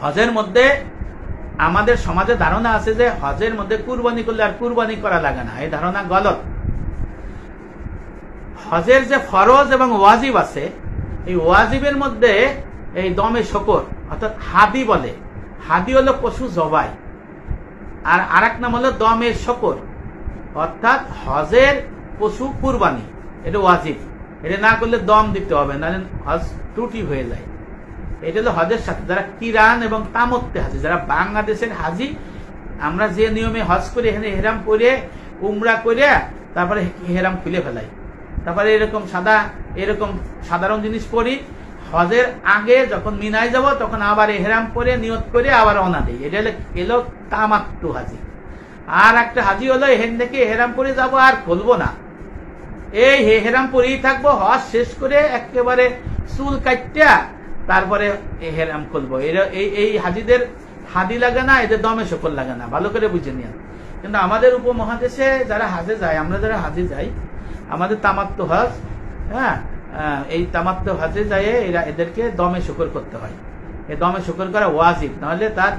হজের মধ্যে আমাদের সমাজে ধারণা আছে যে হজের মধ্যে কুরবানি করলে আর কুরবানি করা লাগে না। এই ধারণা গলত। হজের যে ফরজ এবং ওয়াজিব আছে, এই ওয়াজিবের মধ্যে এই দমে শকর অর্থাৎ হাদি বলে। হাদি হলো পশু জবাই, আর আরেক নাম হলো দমে শকর অর্থাৎ হজের পশু কুরবানি। এটা ওয়াজিব, এটা না করলে দম দিতে হবে, নাহলে হজ ত্রুটি হয়ে যায়। এটা হলো হজের সাথে যারা কিরান এবং তামত্তে হাজি, যারা বাংলাদেশের হাজি, আমরা যে নিয়মে হজ করি এখানে হেরাম করে উমরা করে তারপরে হেরাম খুলে ফেলাই, তারপরে এরকম সাধারণ জিনিস পড়ি, হজের আগে যখন মিনায় যাব তখন আবার হেরাম করে নিয়ত করে আবার রওনা দিই। এটা এলো তামাত্তু হাজি। আর একটা হাজি হলো এখান থেকে হেরাম করে যাব আর খুলবো না, এই হেরাম পরেই থাকবো, হজ শেষ করে একেবারে চুল কাটটা তারপরে হেরাম খুলবো। এই হাজিদের হাদি লাগে না, এদের দমে শকর লাগে না, ভালো করে বুঝে নিন। কিন্তু আমাদের উপমহাদেশে যারা হাজে যায়, আমরা যারা হাজে যাই, আমাদের তামাত্ম হজ, হ্যাঁ, এই তামাত্ম হজে যায় এদেরকে দমে শকর করতে হয়। এই দমে শকর করা ওয়াজিব, নাহলে তার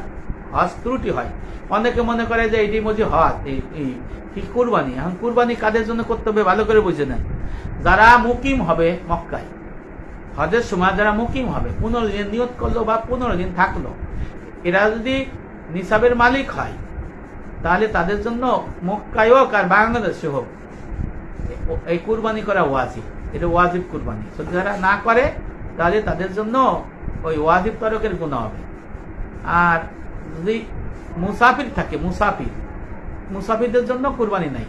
হজ ত্রুটি হয়। অনেকে মনে করে যে এটি মজি হজ, এই কুরবানি। এখন কুরবানি কাদের জন্য করতে হবে ভালো করে বুঝে নেন। যারা মুকিম হবে মক্কায়, হজের সময় যারা মুকিম হবে, 15 দিন নিয়ত করলো বা 15 দিন থাকলো, এরা যদি নিসাবের মালিক হয় তাহলে তাদের জন্য মক্কায় হোক আর বাংলাদেশে হোক এই কুরবানি করা ওয়াজিব। এটা ওয়াজিব কুরবানি। যারা না করে তাহলে তাদের জন্য ওই ওয়াজিব তরকের গুনাহ হবে। আর যদি মুসাফির থাকে, মুসাফিরদের জন্য কুরবানি নাই।